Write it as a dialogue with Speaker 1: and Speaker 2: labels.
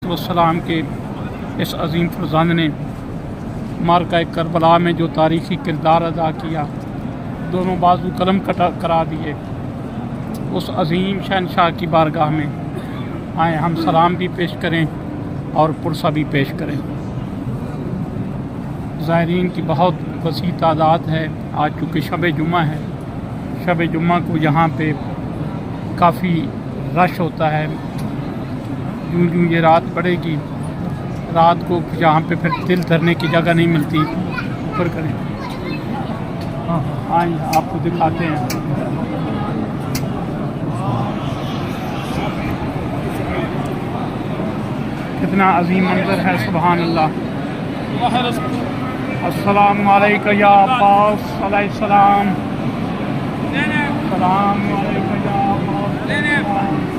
Speaker 1: वस्सलाम के इस अजीम फरजान ने मारका करबला में जो तारीख़ी किरदार अदा किया, दोनों बाजू कलम करा दिए, उस अजीम शहनशाह की बारगाह में आए हम सलाम भी पेश करें और पुरसा भी पेश करें। ज़ायरीन की बहुत वसी तादाद है। आज चूँकि शब जुम्मा है, शब जुम्मा को यहाँ पे काफ़ी रश होता है। यूँ यूँ ये रात बढ़ेगी, रात को यहाँ पे फिर दिल धरने की जगह नहीं मिलती। ऊपर करें, हाँ आइए आपको दिखाते हैं। कितना अजीम मंजर है, सुभान अल्लाह। अस्सलामु अलैका या अब्बास अलैहिस्सलाम, सलाम अलैका या अब्बास।